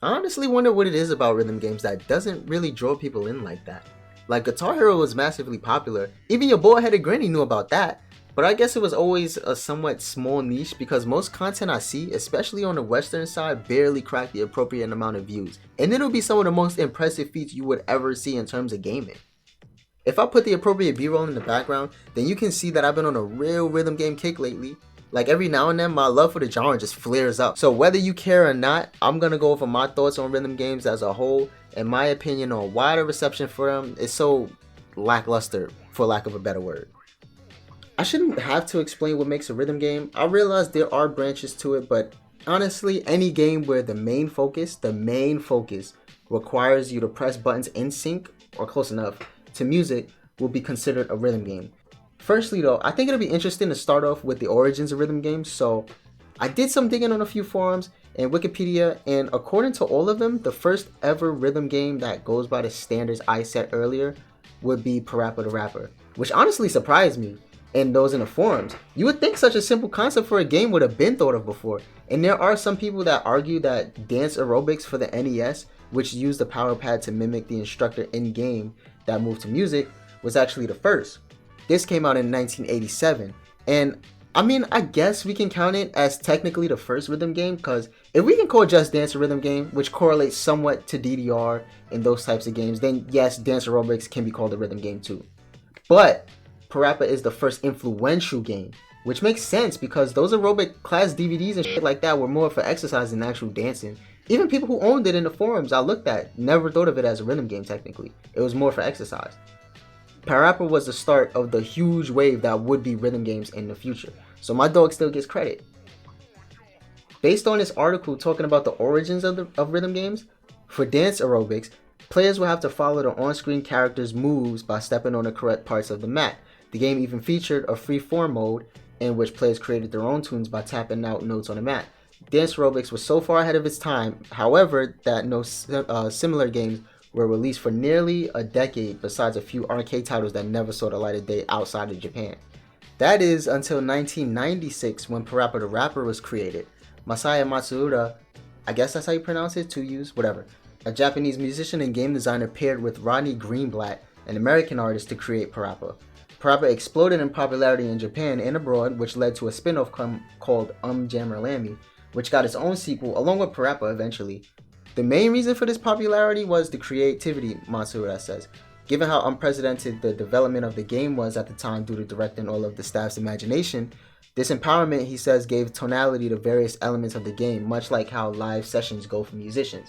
I honestly wonder what it is about rhythm games that doesn't really draw people in like that. Like Guitar Hero was massively popular. Even your boy-headed granny knew about that. But I guess it was always a somewhat small niche because most content I see, especially on the western side, barely crack the appropriate amount of views. And it'll be some of the most impressive feats you would ever see in terms of gaming. If I put the appropriate B-roll in the background, then you can see that I've been on a real rhythm game kick lately. Like every now and then, my love for the genre just flares up. So whether you care or not, I'm gonna go over my thoughts on rhythm games as a whole, and my opinion on why the reception for them is so lackluster, for lack of a better word. I shouldn't have to explain what makes a rhythm game. I realize there are branches to it, but honestly, any game where the main focus requires you to press buttons in sync or close enough to music will be considered a rhythm game. Firstly though, I think it'll be interesting to start off with the origins of rhythm games. So I did some digging on a few forums and Wikipedia, and according to all of them, the first ever rhythm game that goes by the standards I said earlier would be Parappa the Rapper, which honestly surprised me and those in the forums. You would think such a simple concept for a game would have been thought of before, and there are some people that argue that dance aerobics for the NES, which used the power pad to mimic the instructor in game that moved to music, was actually the first. This came out in 1987, and I mean, I guess we can count it as technically the first rhythm game, because if we can call Just Dance a rhythm game, which correlates somewhat to DDR and those types of games, then yes, Dance Aerobics can be called a rhythm game too. But Parappa is the first influential game, which makes sense because those aerobic class DVDs and shit like that were more for exercise than actual dancing. Even people who owned it in the forums I looked at never thought of it as a rhythm game technically. It was more for exercise. Parappa was the start of the huge wave that would be rhythm games in the future. So my dog still gets credit. Based on this article talking about the origins of rhythm games, for dance aerobics, players will have to follow the on-screen character's moves by stepping on the correct parts of the mat. The game even featured a free-form mode in which players created their own tunes by tapping out notes on the mat. Dance aerobics was so far ahead of its time, however, that no similar games were released for nearly a decade besides a few arcade titles that never saw the light of day outside of Japan. That is until 1996 when Parappa the Rapper was created. Masaya Matsuura, I guess that's how you pronounce it, to use, whatever, a Japanese musician and game designer paired with Rodney Greenblatt, an American artist, to create Parappa. Parappa exploded in popularity in Japan and abroad, which led to a spin-off called Jammer Lammy, which got its own sequel along with Parappa eventually. The main reason for this popularity was the creativity, Matsuura says. Given how unprecedented the development of the game was at the time due to directing all of the staff's imagination, this empowerment, he says, gave tonality to various elements of the game, much like how live sessions go for musicians.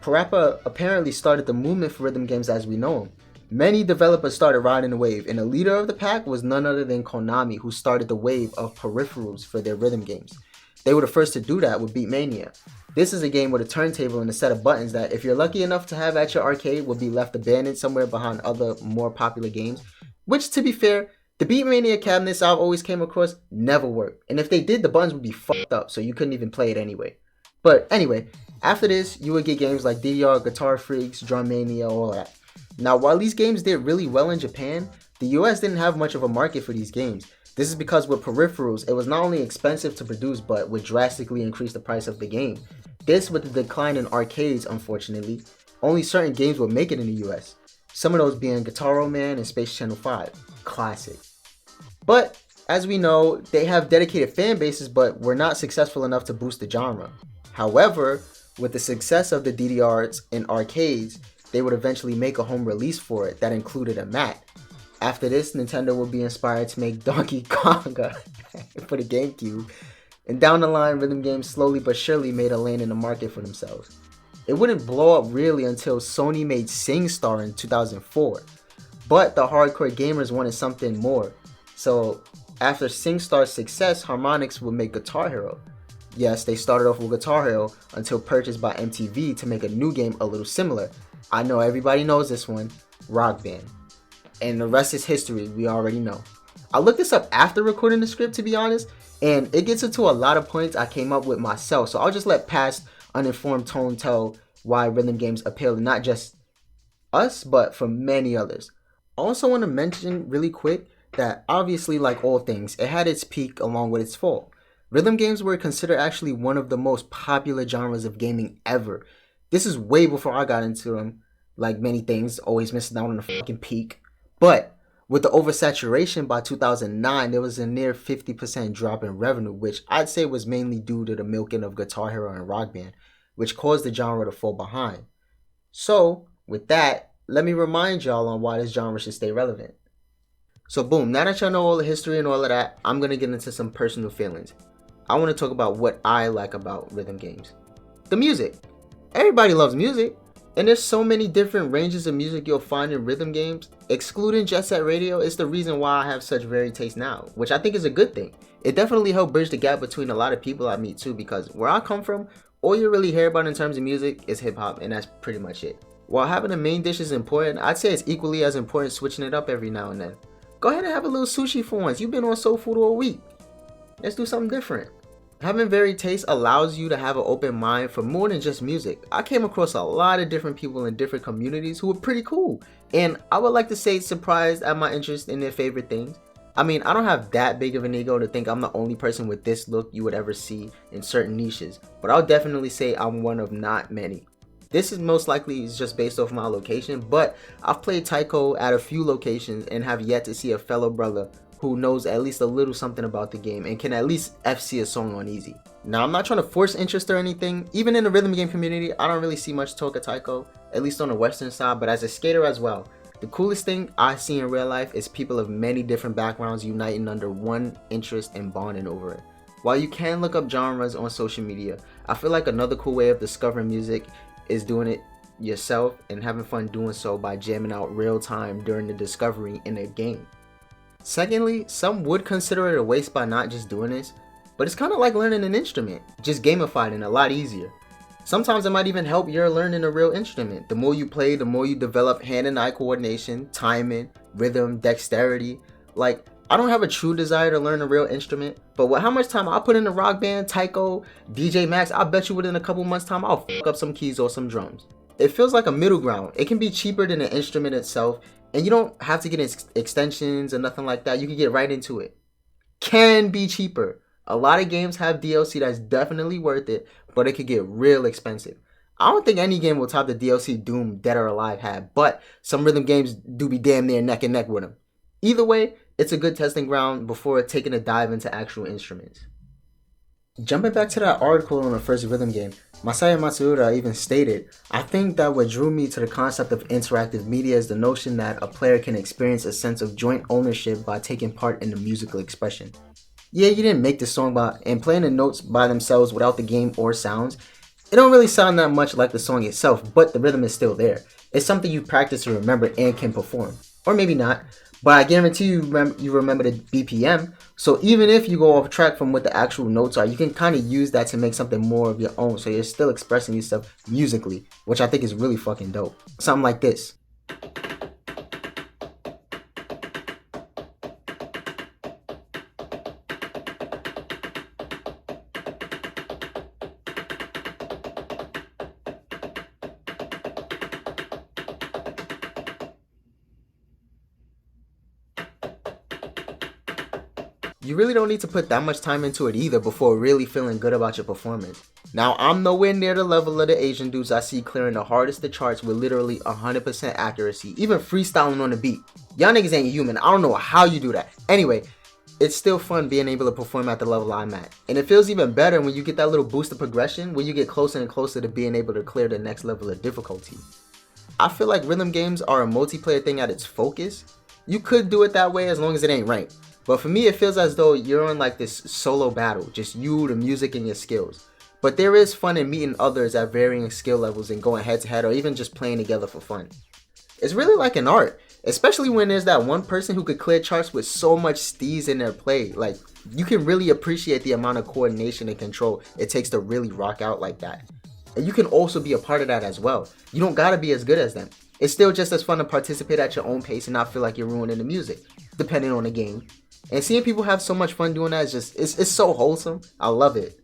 Parappa apparently started the movement for rhythm games as we know them. Many developers started riding the wave, and the leader of the pack was none other than Konami, who started the wave of peripherals for their rhythm games. They were the first to do that with Beatmania. This is a game with a turntable and a set of buttons that, if you're lucky enough to have at your arcade, will be left abandoned somewhere behind other more popular games. Which, to be fair, the Beatmania cabinets I've always came across never worked. And if they did, the buttons would be fucked up, so you couldn't even play it anyway. But anyway, after this, you would get games like DDR, Guitar Freaks, Drum Mania, all that. Now, while these games did really well in Japan, the US didn't have much of a market for these games. This is because with peripherals, it was not only expensive to produce, but would drastically increase the price of the game. This, with the decline in arcades, unfortunately, only certain games would make it in the US. Some of those being Guitar Man and Space Channel 5. Classic. But, as we know, they have dedicated fan bases, but were not successful enough to boost the genre. However, with the success of the DDRs in arcades, they would eventually make a home release for it that included a mat. After this, Nintendo would be inspired to make Donkey Konga for the GameCube, and down the line, rhythm games slowly but surely made a lane in the market for themselves. It wouldn't blow up really until Sony made SingStar in 2004, but the hardcore gamers wanted something more. So after SingStar's success, Harmonix would make Guitar Hero. Yes, they started off with Guitar Hero until purchased by MTV to make a new game a little similar. I know everybody knows this one, Rock Band. And the rest is history, we already know. I looked this up after recording the script, to be honest, and it gets into a lot of points I came up with myself, so I'll just let past uninformed tone tell why rhythm games appeal to not just us, but for many others. I also want to mention really quick that obviously, like all things, it had its peak along with its fall. Rhythm games were considered actually one of the most popular genres of gaming ever. This is way before I got into them. Like many things, always missing out on the fucking peak. But with the oversaturation by 2009, there was a near 50% drop in revenue, which I'd say was mainly due to the milking of Guitar Hero and Rock Band, which caused the genre to fall behind. So, with that, let me remind y'all on why this genre should stay relevant. So boom, now that y'all know all the history and all of that, I'm gonna get into some personal feelings. I wanna talk about what I like about rhythm games. The music. Everybody loves music, and there's so many different ranges of music you'll find in rhythm games. Excluding Jet Set Radio, it's the reason why I have such varied taste now, which I think is a good thing. It definitely helped bridge the gap between a lot of people I meet too, because where I come from, all you really hear about in terms of music is hip hop, and that's pretty much it. While having a main dish is important, I'd say it's equally as important switching it up every now and then. Go ahead and have a little sushi for once. You've been on soul food all week. Let's do something different. Having varied taste allows you to have an open mind for more than just music. I came across a lot of different people in different communities who were pretty cool, and I would like to say surprised at my interest in their favorite things. I mean, I don't have that big of an ego to think I'm the only person with this look you would ever see in certain niches, but I'll definitely say I'm one of not many. This is most likely just based off my location, but I've played taiko at a few locations and have yet to see a fellow brother who knows at least a little something about the game and can at least FC a song on easy. Now, I'm not trying to force interest or anything. Even in the rhythm game community, I don't really see much talk of taiko, at least on the western side, but as a skater as well. The coolest thing I see in real life is people of many different backgrounds uniting under one interest and bonding over it. While you can look up genres on social media, I feel like another cool way of discovering music is doing it yourself and having fun doing so by jamming out real time during the discovery in a game. Secondly, some would consider it a waste by not just doing this, but it's kind of like learning an instrument, just gamified and a lot easier. Sometimes it might even help your learning a real instrument. The more you play, the more you develop hand and eye coordination, timing, rhythm, dexterity. Like, I don't have a true desire to learn a real instrument, but with how much time I put into Rock Band, taiko, DJ Max, I bet you within a couple months time I'll fuck up some keys or some drums. It feels like a middle ground. It can be cheaper than the instrument itself, and you don't have to get extensions or nothing like that. You can get right into it. Can be cheaper. A lot of games have DLC that's definitely worth it, but it could get real expensive. I don't think any game will top the DLC Doom Dead or Alive had, but some rhythm games do be damn near neck and neck with them. Either way, it's a good testing ground before taking a dive into actual instruments. Jumping back to that article on the first rhythm game, Masaya Matsuura even stated, "I think that what drew me to the concept of interactive media is the notion that a player can experience a sense of joint ownership by taking part in the musical expression. Yeah, you didn't make the song and playing the notes by themselves without the game or sounds, it don't really sound that much like the song itself, but the rhythm is still there. It's something you practice to remember and can perform. Or maybe not, but I guarantee you remember the BPM, so even if you go off track from what the actual notes are, you can kind of use that to make something more of your own, so you're still expressing yourself musically, which I think is really fucking dope. Something like this. You really don't need to put that much time into it either before really feeling good about your performance. Now, I'm nowhere near the level of the Asian dudes I see clearing the hardest of charts with literally 100% accuracy, even freestyling on the beat. Y'all niggas ain't human. I don't know how you do that. Anyway, it's still fun being able to perform at the level I'm at. And it feels even better when you get that little boost of progression, when you get closer and closer to being able to clear the next level of difficulty. I feel like rhythm games are a multiplayer thing at its focus. You could do it that way as long as it ain't ranked. But for me, it feels as though you're on like this solo battle, just you, the music, and your skills. But there is fun in meeting others at varying skill levels and going head to head or even just playing together for fun. It's really like an art, especially when there's that one person who could clear charts with so much steez in their play. Like, you can really appreciate the amount of coordination and control it takes to really rock out like that. And you can also be a part of that as well. You don't gotta be as good as them. It's still just as fun to participate at your own pace and not feel like you're ruining the music, depending on the game. And seeing people have so much fun doing that is just, it's so wholesome. I love it.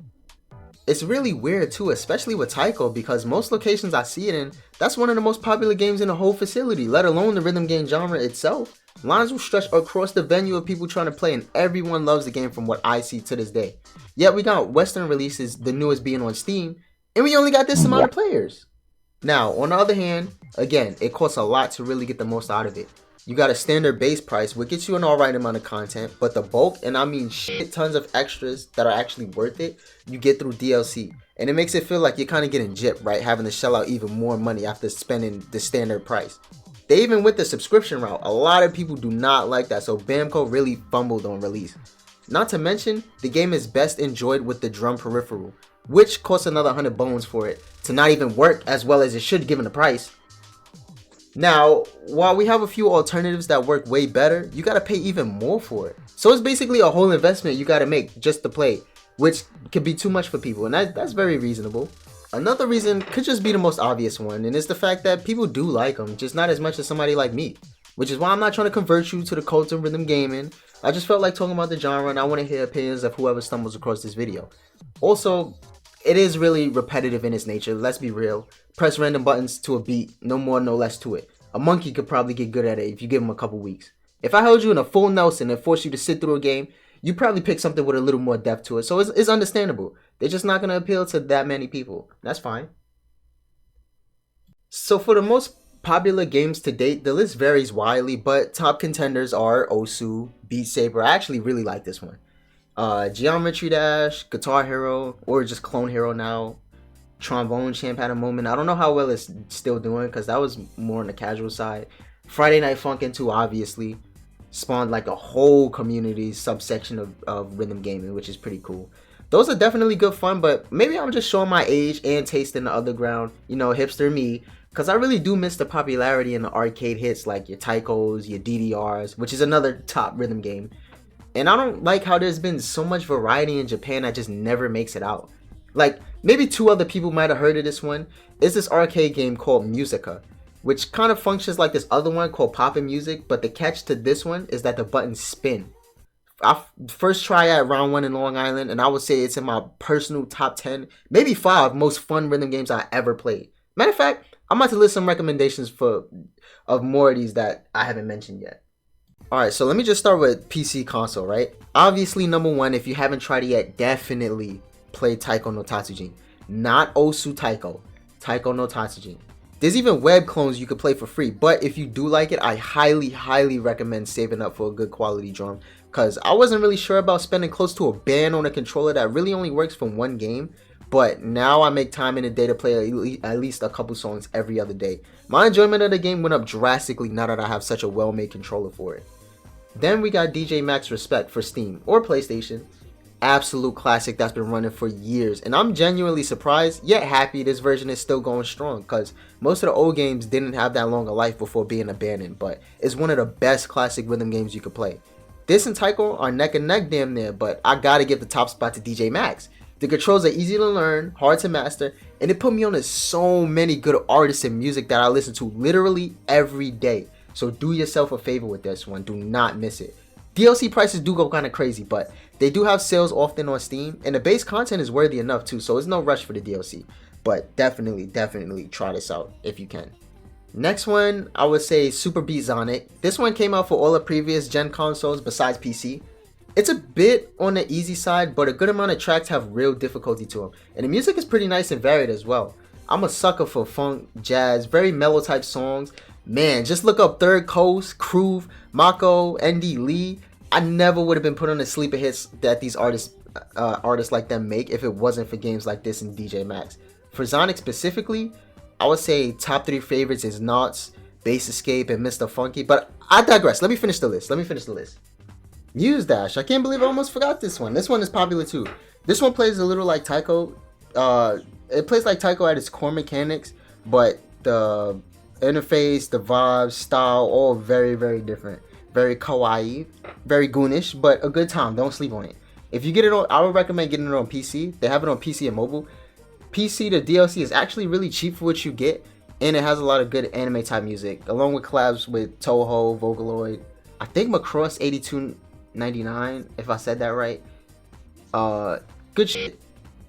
It's really weird too, especially with taiko, because most locations I see it in, that's one of the most popular games in the whole facility, let alone the rhythm game genre itself. Lines will stretch across the venue of people trying to play, and everyone loves the game from what I see to this day. Yet we got Western releases, the newest being on Steam, and we only got this amount of players. Now, on the other hand, again, it costs a lot to really get the most out of it. You got a standard base price, which gets you an alright amount of content, but the bulk, and I mean shit tons of extras that are actually worth it, you get through DLC. And it makes it feel like you're kind of getting gypped, right? Having to shell out even more money after spending the standard price. They even went the subscription route. A lot of people do not like that, so Bamco really fumbled on release. Not to mention, the game is best enjoyed with the drum peripheral, which costs another 100 bones for it to not even work as well as it should given the price. Now, while we have a few alternatives that work way better, you gotta pay even more for it. So it's basically a whole investment you gotta make just to play, which could be too much for people, and that's very reasonable. Another reason could just be the most obvious one, and it's the fact that people do like them, just not as much as somebody like me. Which is why I'm not trying to convert you to the cult of rhythm gaming. I just felt like talking about the genre, and I want to hear opinions of whoever stumbles across this video. Also, it is really repetitive in its nature, let's be real. Press random buttons to a beat, no more no less to it. A monkey could probably get good at it if you give him a couple weeks. If I held you in a full Nelson and forced you to sit through a game, you'd probably pick something with a little more depth to it, so it's understandable. They're just not going to appeal to that many people. That's fine. So for the most popular games to date, the list varies widely, but top contenders are Osu, Beat Saber. I actually really like this one. Geometry Dash, Guitar Hero, or just Clone Hero now. Trombone Champ had a moment. I don't know how well it's still doing because that was more on the casual side. Friday Night Funkin' 2 obviously spawned like a whole community subsection of rhythm gaming, which is pretty cool. Those are definitely good fun, but maybe I'm just showing my age and taste in the underground, you know, hipster me, because I really do miss the popularity in the arcade hits like your taikos, your DDRs, which is another top rhythm game. And I don't like how there's been so much variety in Japan that just never makes it out. Like, maybe 2 other people might have heard of this one. It's this arcade game called Musica, which kind of functions like this other one called Poppin' Music, but the catch to this one is that the buttons spin. I first try at round 1 in Long Island, and I would say it's in my personal top 10, maybe 5 most fun rhythm games I ever played. Matter of fact, I'm about to list some recommendations of more of these that I haven't mentioned yet. Alright, so let me just start with PC console, right? Obviously, number 1, if you haven't tried it yet, definitely play Taiko no Tatsujin. Not Osu Taiko. Taiko no Tatsujin. There's even web clones you could play for free, but if you do like it, I highly recommend saving up for a good quality drum, because I wasn't really sure about spending close to a band on a controller that really only works for one game, but now I make time in the day to play at least a couple songs every other day. My enjoyment of the game went up drastically now that I have such a well-made controller for it. Then we got DJ Max Respect for Steam or PlayStation. Absolute classic that's been running for years, and I'm genuinely surprised yet happy this version is still going strong, because most of the old games didn't have that long a life before being abandoned, but it's one of the best classic rhythm games you could play. This and Taiko are neck and neck damn near, but I gotta give the top spot to DJ Max. The controls are easy to learn, hard to master, and it put me on to so many good artists and music that I listen to literally every day. So do yourself a favor with this one, do not miss it. DLC prices do go kind of crazy, but they do have sales often on Steam, and the base content is worthy enough too, so there's no rush for the DLC. But definitely try this out if you can. Next one, I would say Super Beat Sonic. This one came out for all the previous gen consoles besides PC. It's a bit on the easy side, but a good amount of tracks have real difficulty to them, and the music is pretty nice and varied as well. I'm a sucker for funk, jazz, very mellow type songs. Man, just look up Third Coast, Groove, Mako, ND Lee. I never would have been put on the sleeper hits that these artists like them make if it wasn't for games like this and DJ Max. For Sonic specifically, I would say top 3 favorites is Knots, Bass Escape, and Mr. Funky, but I digress. Let me finish the list. Muse Dash. I can't believe I almost forgot this one. This one is popular too. This one plays a little like Taiko. It plays like Taiko at its core mechanics, but the interface, the vibes, style, all very different. Very kawaii, very goonish, but a good time. Don't sleep on it. If you get it on, I would recommend getting it on PC. They have it on PC and mobile. PC, the DLC is actually really cheap for what you get, and it has a lot of good anime type music, along with collabs with Toho, Vocaloid, I think Macross 8299, if I said that right. Good shit.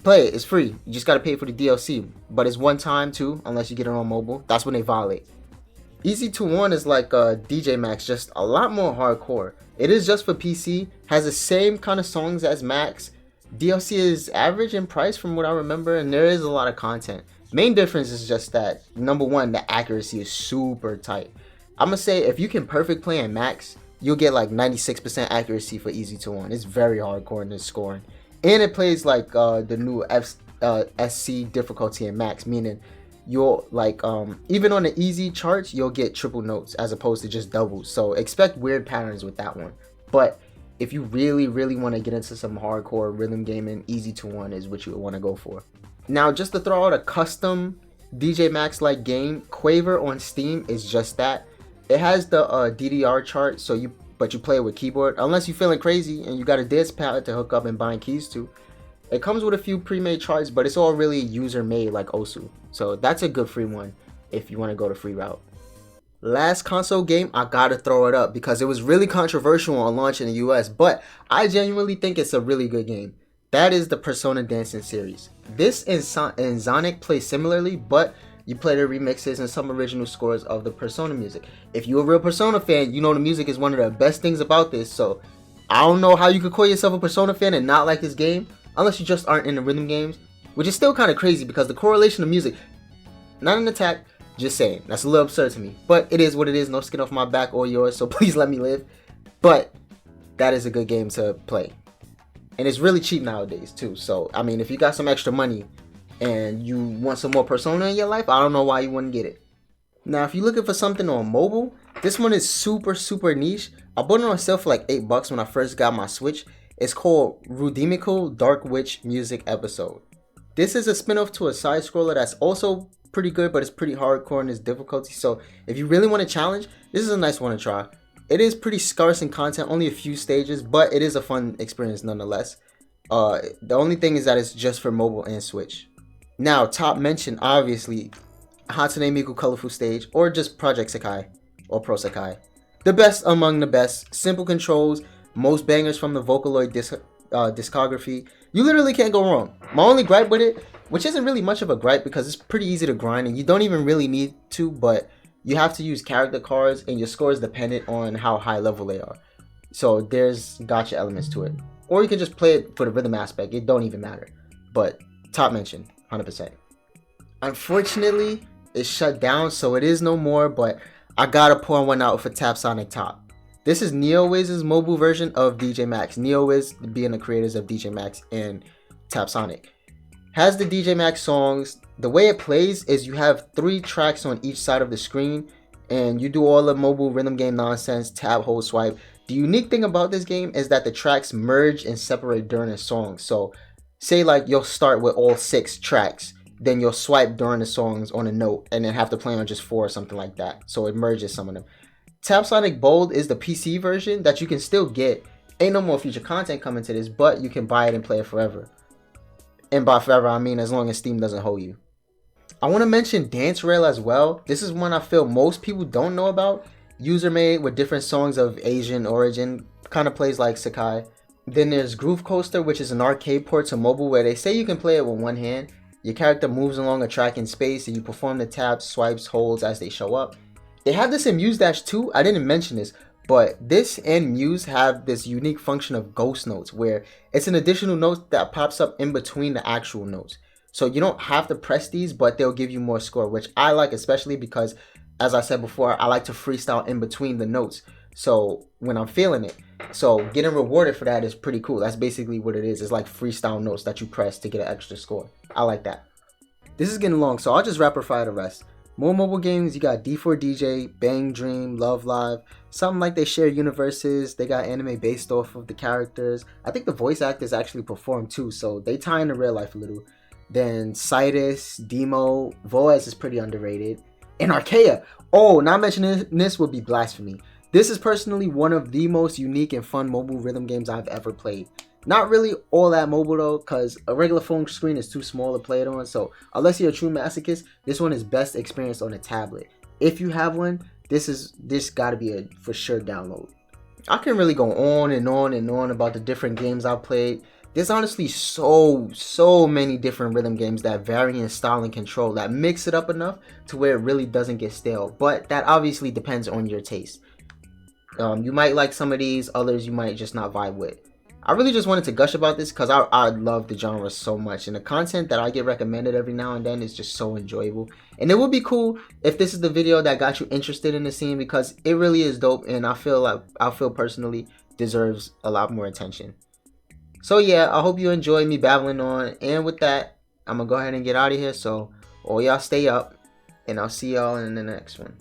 Play it. It's free. You just gotta pay for the DLC, but it's one time too, unless you get it on mobile. That's when they violate. Easy to One is like DJ Max, just a lot more hardcore. It is just for PC, has the same kind of songs as Max. DLC is average in price from what I remember, and there is a lot of content. Main difference is just that, number one, the accuracy is super tight. I'm gonna say if you can perfect play and max, you'll get like 96% accuracy for easy to one. It's very hardcore in this scoring. And it plays like the new SC difficulty in max, meaning you'll like even on the easy charts you'll get triple notes as opposed to just doubles. So expect weird patterns with that one. But if you really want to get into some hardcore rhythm gaming, easy to one is what you would want to go for. Now, just to throw out a custom DJ Max like game, Quaver on Steam is just that. It has the DDR chart, so you play it with keyboard, unless you're feeling crazy and you got a dance pad to hook up and bind keys to. It comes with a few pre-made charts, but it's all really user-made like Osu. So that's a good free one if you want to go the free route. Last console game, I gotta throw it up because it was really controversial on launch in the US, but I genuinely think it's a really good game. That is the Persona Dancing series. This and Sonic play similarly, but you play the remixes and some original scores of the Persona music. If you're a real Persona fan, you know the music is one of the best things about this, so I don't know how you could call yourself a Persona fan and not like this game, unless you just aren't into rhythm games, which is still kind of crazy because the correlation of music, not an attack, just saying, that's a little absurd to me, but it is what it is, no skin off my back or yours, so please let me live. But that is a good game to play. And it's really cheap nowadays too. So, I mean, if you got some extra money and you want some more Persona in your life, I don't know why you wouldn't get it. Now, if you're looking for something on mobile, this one is super niche. I bought it on sale for like $8 when I first got my Switch. It's called Rudimical Dark Witch Music Episode. This is a spin-off to a side scroller that's also pretty good, but it's pretty hardcore in its difficulty. So if you really want a challenge, this is a nice one to try. It is pretty scarce in content, only a few stages, but it is a fun experience nonetheless. The only thing is that it's just for mobile and Switch. Now, top mention, obviously, Hatsune Miku Colorful Stage, or just Project Sekai, or Pro Sekai. The best among the best, simple controls, most bangers from the Vocaloid discography. You literally can't go wrong. My only gripe with it, which isn't really much of a gripe because it's pretty easy to grind and you don't even really need to, but you have to use character cards and your score is dependent on how high level they are. So there's gotcha elements to it. Or you can just play it for the rhythm aspect. It don't even matter. But top mention, 100%. Unfortunately, it's shut down, so it is no more, but I gotta pour one out for Tap Sonic Top. This is NeoWiz's mobile version of DJ Max. NeoWiz being the creators of DJ Max and Tap Sonic. Has the DJ Max songs. The way it plays is you have 3 tracks on each side of the screen and you do all the mobile rhythm game nonsense, tap, hold, swipe. The unique thing about this game is that the tracks merge and separate during a song. So say like you'll start with all 6 tracks, then you'll swipe during the songs on a note and then have to play on just 4 or something like that. So it merges some of them. Tap Sonic Bold is the PC version that you can still get. Ain't no more future content coming to this, but you can buy it and play it forever. And by forever, I mean as long as Steam doesn't hold you. I want to mention Dance Rail as well. This is one I feel most people don't know about. User made with different songs of Asian origin. Kind of plays like Sakai. Then there's Groove Coaster, which is an arcade port to mobile where they say you can play it with one hand. Your character moves along a track in space and you perform the taps, swipes, holds as they show up. They have this in Muse Dash 2. I didn't mention this, but this and Muse have this unique function of ghost notes where it's an additional note that pops up in between the actual notes. So you don't have to press these, but they'll give you more score, which I like especially because, as I said before, I like to freestyle in between the notes. So when I'm feeling it, so getting rewarded for that is pretty cool. That's basically what it is. It's like freestyle notes that you press to get an extra score. I like that. This is getting long, so I'll just rapid fire the rest. More mobile games, you got D4DJ, Bang Dream, Love Live, something like they share universes. They got anime based off of the characters. I think the voice actors actually perform too, so they tie into real life a little. Then Citus, Demo, Voaz is pretty underrated. And Archaea. Oh, not mentioning this would be blasphemy. This is personally one of the most unique and fun mobile rhythm games I've ever played. Not really all that mobile though, because a regular phone screen is too small to play it on. So unless you're a true masochist, this one is best experienced on a tablet. If you have one, this gotta be a for sure download. I can really go on and on and on about the different games I've played. There's honestly so many different rhythm games that vary in style and control that mix it up enough to where it really doesn't get stale. But that obviously depends on your taste. You might like some of these, others you might just not vibe with. I really just wanted to gush about this because I love the genre so much, and the content that I get recommended every now and then is just so enjoyable. And it would be cool if this is the video that got you interested in the scene, because it really is dope, and I feel personally deserves a lot more attention. So yeah, I hope you enjoy me babbling on, and with that, I'm gonna go ahead and get out of here. So all y'all stay up, and I'll see y'all in the next one.